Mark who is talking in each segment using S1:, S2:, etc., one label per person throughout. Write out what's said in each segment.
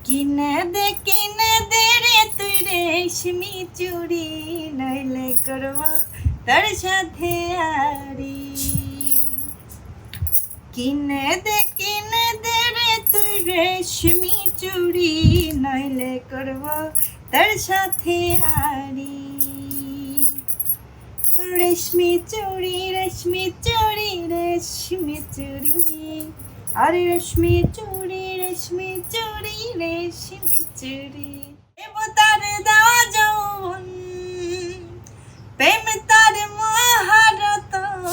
S1: কিনে দে রে তুই রেশমি চুড়ি, নইলে করব তার সাথে আরি। কিনে দে রে তুই রেশমি চুড়ি, নইলে করব তার সাথে আরি। রেশমি চুড়ি রেশমি চুড়ি রেশমি চুড়ি, আরে রেশমি চুড়ি রেশমি চুড়ি রেশমি চুড়ি। দেব তার দেওয়া যৌবন, প্রেম তার মহারতন,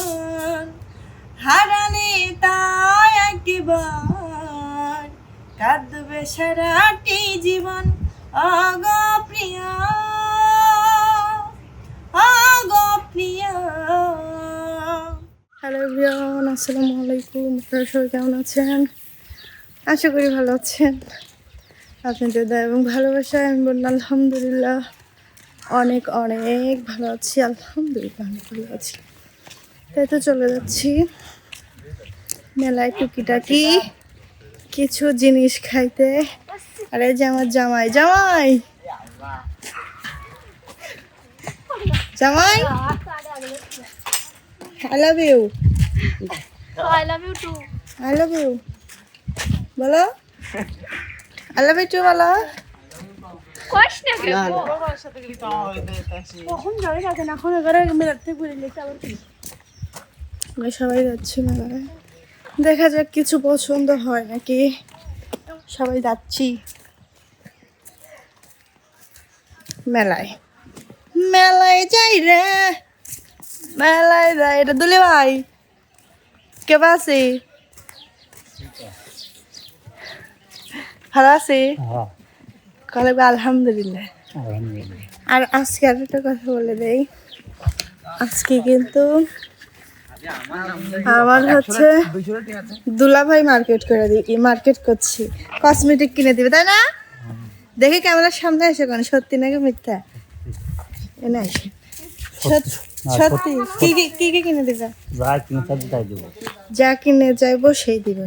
S1: হারালে তাই একবার কাঁদবে সারাটি জীবন। আগো প্রিয়া আগো প্রিয়া। হ্যালো এভরিওয়ান, আসসালামু আলাইকুম। আপনারা সবাই কেমন আছেন? আশা করি ভালো আছেন। আপনাদের দয়া এবং ভালোবাসায় আমি বললাম আলহামদুলিল্লাহ অনেক অনেক ভালো আছি। আলহামদুলিল্লাহ অনেক ভালো আছি। তাই তো চলে যাচ্ছি মেলায় টুকিটাকি কিছু জিনিস খাইতে। আর এই যে আমার জামাই জামাই জামাই I love you.
S2: I love you too.
S1: I love you. বলো I love you too বলো।
S2: কষ্ট না কেন?
S1: কখন যাবে না এখন এবারে মেলাতে ঘুরে নিতে আবার কি? আমরা সবাই যাচ্ছি মেলায়, দেখা যাক কিছু পছন্দ হয় নাকি। সবাই যাচ্ছি মেলায়, মেলায় যাই রে মেলায় যাই। এটা দুলি ভাই কেমন আছি? ভালো আছি কলে আলহামদুলিল্লাহ। আর আজকে আর একটা কথা বলে দেই, আজকে কিন্তু আমার হচ্ছে দুলাভাই মার্কেট করছি, কসমেটিক কিনে দিবে তাই না? দেখে ক্যামেরার সামনে এসে কোন সত্যি নাকি মিথ্যা এনে আসে? সত্যি কি কি কি কিনে দিবে? যা কিনে যাইবো সেই দিবে।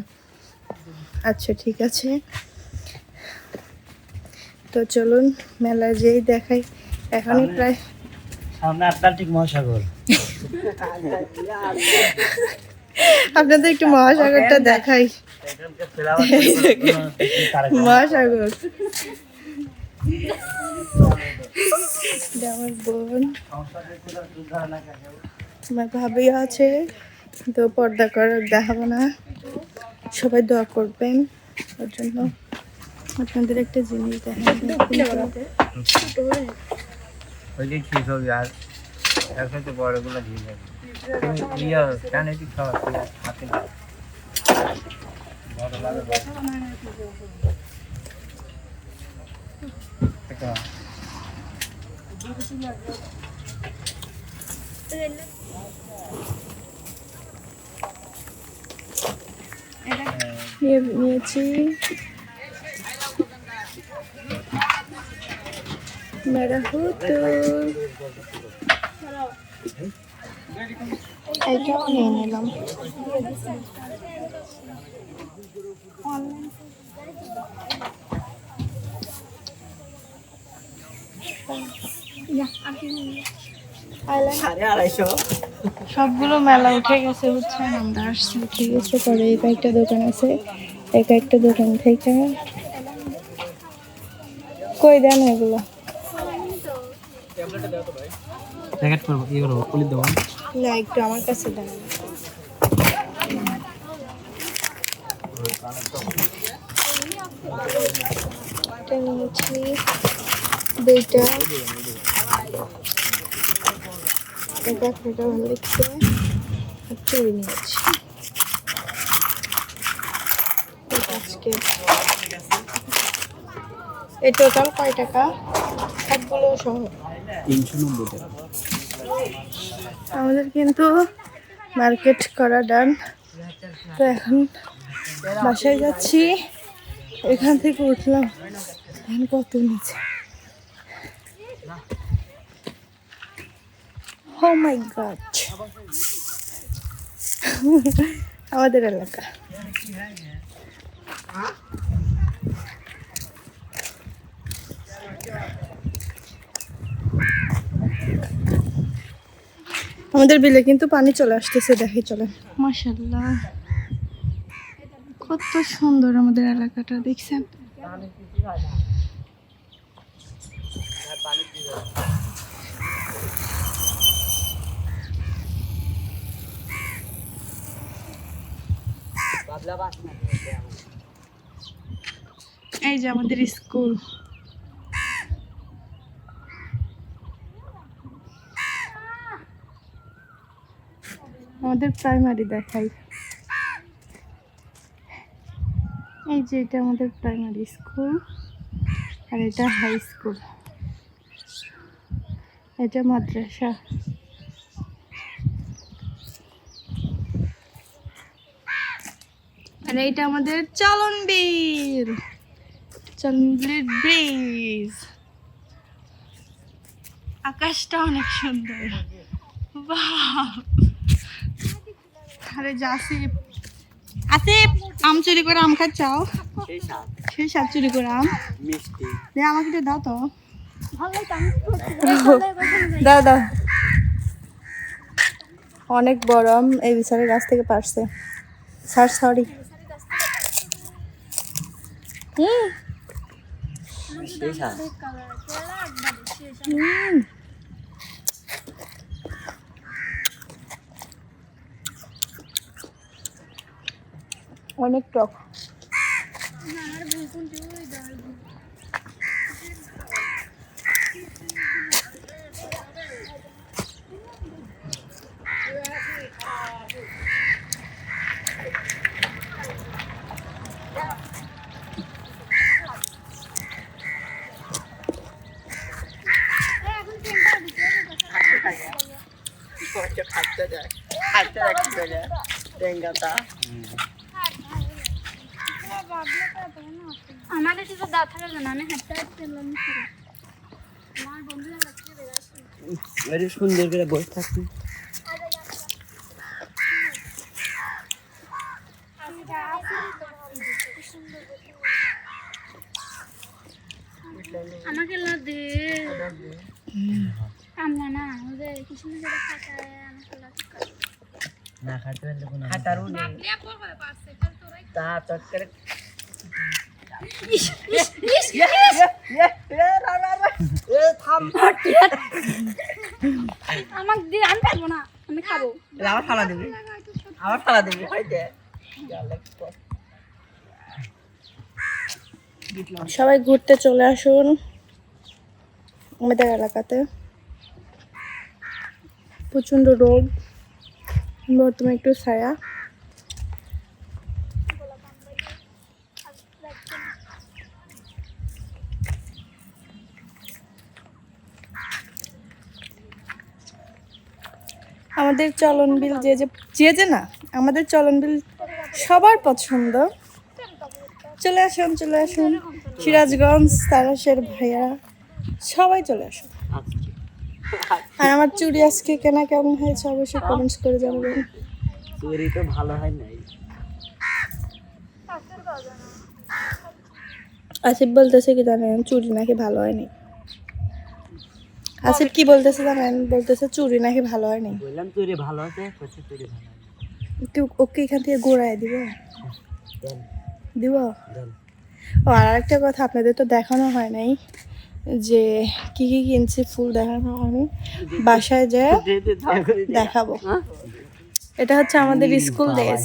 S1: আচ্ছা ঠিক আছে, তো চলুন মেলায় যেই দেখাই। এখনই প্রায়
S3: সামনে আটলান্টিক মহাসাগর,
S1: আপনাদের একটু মহাসাগরটা দেখাই। মহাসাগর আমার বোন আমার ভাবি আছে, তো পর্দা করার দেখাবো না। সবাই দোয়া করবেন ওর জন্য। আপনাদের একটা জিনিস দেখাবো, নিয়েছি মেরা হতো। এইটাও নিয়ে নিলাম। সবগুলো মেলা উঠে গেছে বুঝছেন, আমরা আসছি উঠে গেছে। পরে এই কয়েকটা দোকান আছে, এই কয়েকটা দোকান থেকে কই দেন এগুলো না, একটু আমার কাছে দেন। নিয়েছি দুইটা, এটা ভালো দেখছে। চুড়ি নিয়েছি এই টোটাল কয় টাকা? সবগুলো সহ
S3: 390 টাকা।
S1: আমাদের কিন্তু মার্কেট করা ডান। তো এখন বাসায় যাচ্ছি, এখান থেকে উঠলাম এখন কত নিচে। Oh my God, আমাদের এলাকা। আমাদের বিলে কিন্তু পানি চলে আসতেছে, দেখে চলে। মাশাআল্লাহ, কত সুন্দর আমাদের এলাকাটা, দেখছেন? এই যে আমাদের স্কুল। আমাদের প্রাইমারি দেখাই, এই যে এটা আমাদের প্রাইমারি স্কুল, আর এটা হাই স্কুল, এটা মাদ্রাসা। আর এইটা আমাদের চলনবিল, চলনবিল ব্রিজ। আকাশটা অনেক সুন্দর, বাহ। আরে যে আসিফ, আসিফ আম চুরি করে আম খাচ্ছাও? সেই সাত চুরি করে আম দে, আমাকে একটু দাও তো। দাও দাও। অনেক বড় আম, এই বিচারের গাছ থেকে পারছে। Sir sorry. অনেক টক।
S2: আমাদের তো দাঁত থাকার জন্য আমি হাঁটতে হাঁটতে আমার বন্ধুরা
S3: সুন্দর করে বসে থাকি।
S2: আমাকে দে আমরা না ওদের কি সুন্দর খাতায় আমাকে
S3: না খাইতে পারলে কোনো খাতারও নেই, তা চটকারে
S2: আমাকে দিয়ে আমি পারবো না, আমি খাবো।
S3: আবার ফালা দেবে, আবার ফালা দেবে।
S1: সবাই ঘুরতে চলে আসুন আমাদের এলাকাতে। প্রচণ্ড রোদ, বর্তমানে একটু ছায়া। আমাদের চলনবিল যে যে যে যে না, আমাদের চলনবিল সবার পছন্দ। চলে আসুন, চলে আসুন, সিরাজগঞ্জ, তারাশের ভাইয়া সবাই চলে আসুন। আর আমার চুড়ি আজকে কেনা কেমন হয়েছে অবশ্যই কমেন্টস করে জানাবেন।
S3: চুরি তো ভালো হয় নাই।
S1: আসিফ বলতেছে কি জানেন, চুড়ি নাকি ভালো হয়নি। আসিফ কি বলতেছে জানেন, বলতেছে চুড়ি নাকি ভালো হয়নি।
S3: বললাম চুরি ভালো আছে, কইছে চুরি ভালো হয়নি।
S1: ওকে এখান থেকে ঘোরায় দিব,
S3: দেন
S1: দিব।
S3: দেন।
S1: ও আর একটা কথা, আপনাদের তো দেখানো হয় নাই যে কি কি কিনছি, ফুল দেখানো হয়নি, বাসায় যে দেখাবো। এটা হচ্ছে আমাদের স্কুল ড্রেস,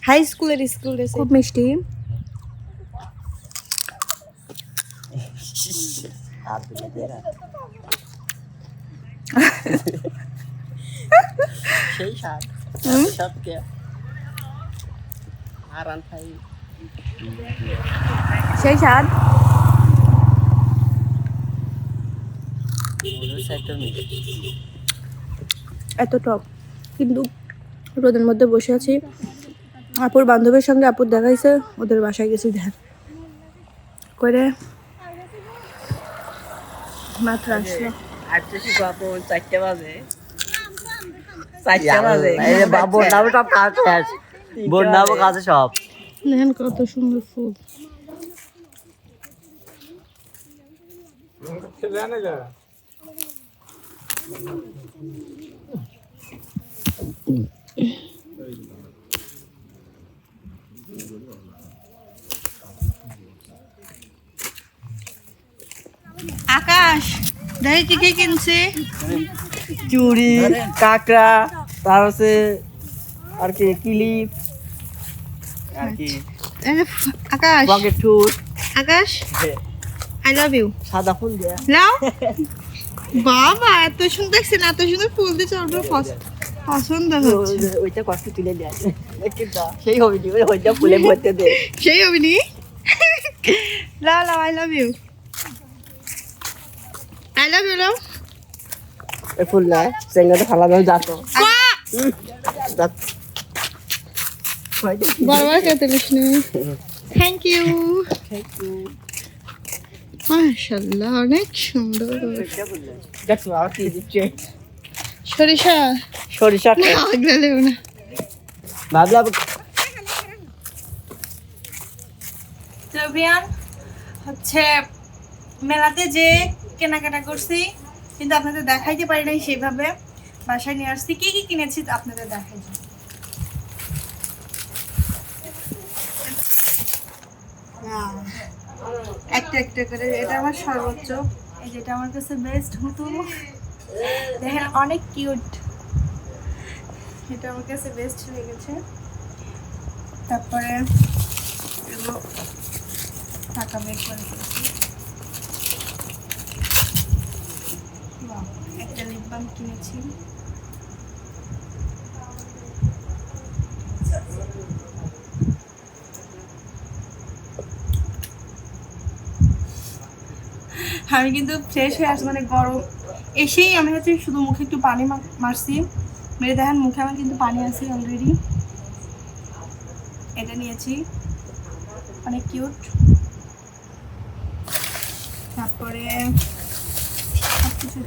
S1: হাই স্কুলের স্কুল ড্রেস, খুব মিষ্টি।
S3: সেই সাত সবকে আরান খাই,
S1: সেই স্বাদ। এত টক, কিন্তু রোদের মধ্যে বসে আছি। আপুর বান্ধবীর সঙ্গে আপুর দেখাইছে, ওদের বাসায় গেছি ধ্যান করে মাত্র আসলো।
S3: চারটে বাজে, বন্যাবো কাছে সব।
S1: দেখেন কত সুন্দর ফুল। আকাশ দেখি কি কি কিনছে।
S3: চুড়ি, কাঁকড়া, তার হচ্ছে আর কি ক্লিপ, আর কি
S1: এই যে আকাশ,
S3: পকেট ফুল,
S1: আকাশ আই লাভ ইউ।
S3: সাদা ফুল দেয়া।
S1: নাও বাবা, এত সুন্দর দেখছেন, এত সুন্দর ফুল দিচ্ছে, ওর পছন্দ হচ্ছে।
S3: ওইটা কষ্ট তুলে দেয়া কিন্তু সেই হবে নি, ওইটা ফুলে ভরতে দে।
S1: সেই হবে নি। লাও লাও, I love you, I love you লাও।
S3: এই ফুল না সেঙ্গাতে ফালা দাও যাতো যাত
S1: বারবার খেতে লিস নি। Thank you. মাশাআল্লাহ, অনেক সুন্দর।
S3: দেখো আর কি দিচ্ছে
S1: সরিষা
S3: সরিষা
S1: না, আগলা লেও না।
S3: ভাবলাম
S1: তো বিয়ান হচ্ছে মেলাতে যে কেনাকাটা করছি, কিন্তু আপনাদের দেখাইতে পারি নাই সেইভাবে। বাসায় নিয়ে আসছি, কি কি কিনেছি আপনাদের দেখাই যাই। একটা একটা করে, এটা আমার সর্বোচ্চ, এই যেটা আমার কাছে বেস্ট হুতুম, দেখেন অনেক কিউট, এটা আমার কাছে বেস্ট লেগেছে। তারপরে এগুলো টাকা বের করে দিয়েছি। একটা লিপ বাম কিনেছি। আমি কিন্তু ফ্রেশ হয়ে আসছি, মানে গরম এসেই আমি হচ্ছে শুধু মুখে একটু পানি মারছি, মেরে দেখেন মুখে আমার কিন্তু পানি আছে অলরেডি। এটা নিয়েছি, অনেক কিউট। তারপরে সবকিছু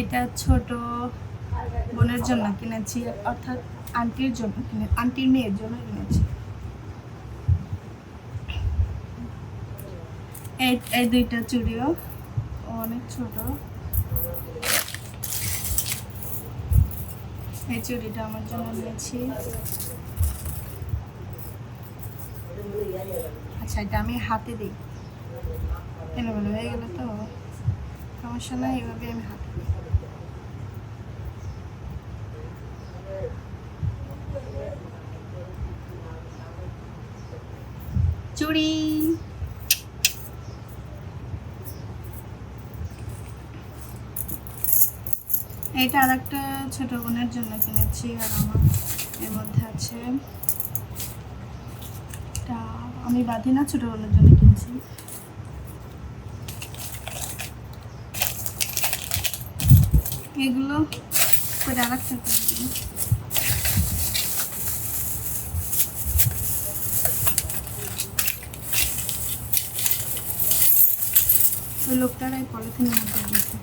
S1: এটা ছোট বোনের জন্য কিনেছি, অর্থাৎ আন্টির জন্য আন্টির মেয়ের জন্য কিনেছি। এই দুইটা চুড়িও অনেক ছোট। এই চুড়িটা আমার জন্য নিয়েছি। আচ্ছা, এটা আমি হাতে দিই, কেন বলে হয়ে গেল তো সমস্যা নাই, এভাবে আমি হাতে দিই। চুড়ি, এটা আর একটা ছোট বোনের জন্য কিনেছি, আর আমার এর মধ্যে আছে এটা আমি বাঁধি না, ছোট বোনের জন্য কিনছি। এগুলো করে আর একটা করে দিই। ওই লোকটারাই পলিথিনের মধ্যে দিয়েছে।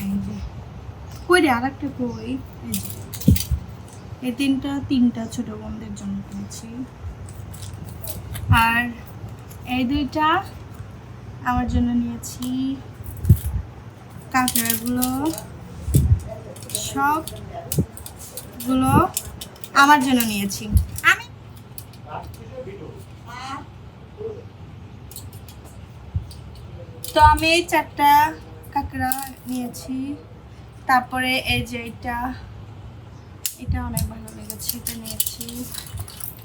S1: এই যে কই রে, আর একটা কই, এই যে এই তিনটা ছোট বোনদের জন্য কিনেছি, আর এই দুইটা আমার জন্য নিয়েছি। কাঁকড়াগুলো সবগুলো আমার জন্য নিয়েছি আমি। তো আমি এই 4টা কাঁকড়া নিয়েছি। তারপরে এই যে এটা অনেক ভালো লেগেছে, এটা নিয়েছি।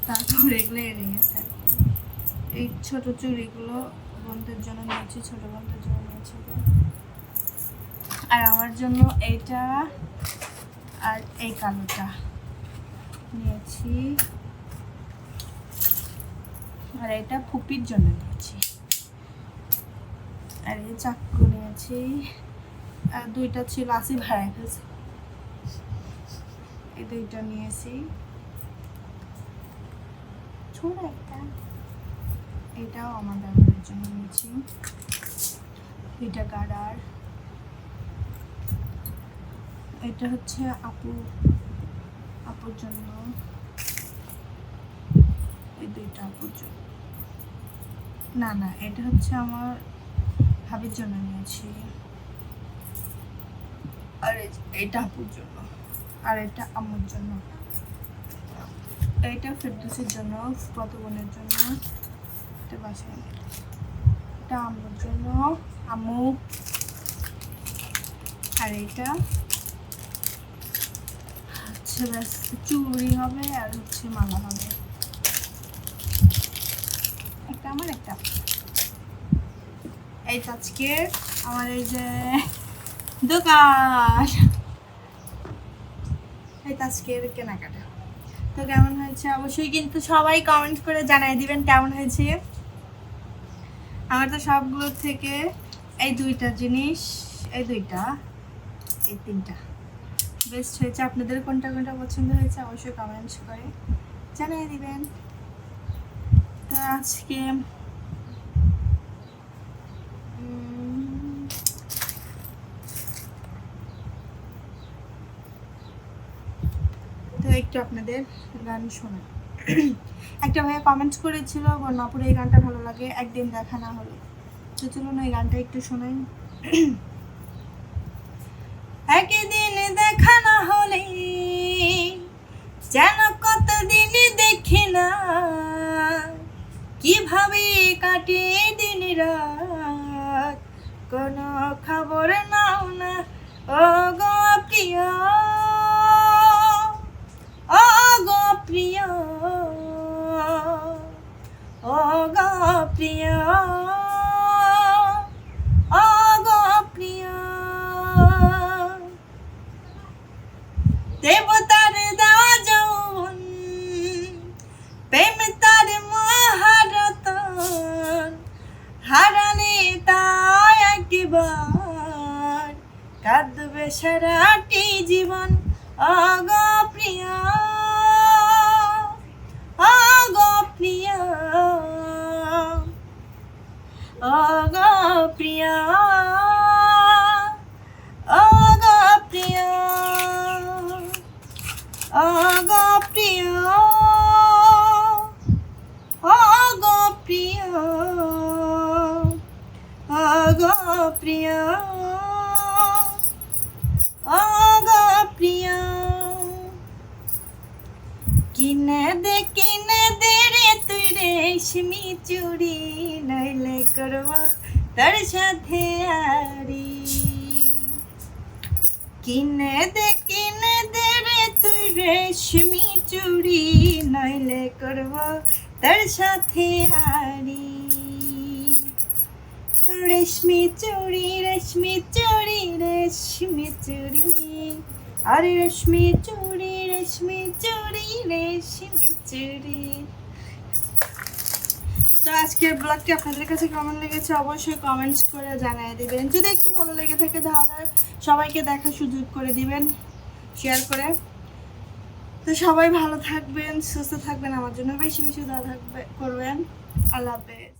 S1: তারপরে এগুলো এড়ে গেছে, এই ছোট চুড়িগুলো বোনদের জন্য নিয়েছি, ছোট বোনদের জন্য নিয়েছি। আর আমার জন্য এইটা আর এই কালোটা নিয়েছি, আর এটা ফুপির জন্য নিয়েছি। আর এই চাকু নিয়েছি, আর দুইটা ছিল আসি ভাড়া ফেলছে, এই দুইটা নিয়েছি। ছোট একটা, এটাও আমার ব্যবহারের জন্য নিয়েছি। দুইটা গার্ডার, এটা হচ্ছে আপুর জন্য, এই দুইটা আপুর জন্য। না না, এটা হচ্ছে আমার ভাবির জন্য নিয়েছি, আর এটা আপুর জন্য, আর এটা আম্মুর জন্য, এইটা ফেরদৌসের জন্য, প্রতবনের জন্য, এটা বাসায়, এটা আম্মুর জন্য, আম্মু, আর এইটা হচ্ছে ব্যাস চুড়ি হবে আর হচ্ছে মালা হবে, একটা আমার একটা। এই তো আজকে আমার এই যে দোকান, এই তো আজকের কেনাকাটা। তো কেমন হয়েছে অবশ্যই কিন্তু সবাই কমেন্ট করে জানিয়ে দিবেন কেমন হয়েছে। আমার তো সবগুলোর থেকে এই দুইটা জিনিস, এই দুইটা, এই তিনটা বেস্ট হয়েছে। আপনাদের কোনটা কোনটা পছন্দ হয়েছে অবশ্যই কমেন্টস করে জানিয়ে দিবেন। তো আজকে তো একটু আপনাদের গান শোনা। একটা ভাইয়া কমেন্টস করেছিল বন্যাপুরে এই গানটা ভালো লাগে, একদিন দেখা না হলে। তো চলুন এই গানটা একটু শোনাই। একদিন দেখা না হলে যেন কতদিন দেখি না, কিভাবে কাটে দিন রাত, কোনো খবর নাও না ও গো প্রিয়, ও গো প্রিয়, ও গো প্রিয়, ও গো প্রিয়। দেবতার দেওয়া যৌবন, প্রেম তার মহারতন, হারালে তাই একবার কাঁদবে সারাটি জীবন, ও গো প্রিয়, ও গো প্রিয়, ও গো প্রিয়, ও গো প্রিয়, ও গো প্রিয়, ও গো প্রিয়, ও গো প্রিয়, ও গো প্রিয়। কিনে দে রে তুই রেশমি চুড়ি, নইলে করব তার সাথে আরি। কিনে দে রে তুই রেশমি চুড়ি, নইলে করব তার সাথে আরি। রেশমি চুড়ি, রেশমি চুড়ি, রেশমি চুড়ি, আর রেশমি চুড়ি, রেশমি চুড়ি, রেশমি চুড়ি। তো আজকের ব্লগটি আপনাদের কাছে কেমন লেগেছে অবশ্যই কমেন্টস করে জানিয়ে দিবেন। যদি একটু ভালো লেগে থাকে তাহলে সবাইকে দেখার সুযোগ করে দিবেন শেয়ার করে। তো সবাই ভালো থাকবেন, সুস্থ থাকবেন, আমার জন্য বেশি বেশি দোয়া করবেন। আল্লাহ হাফেজ।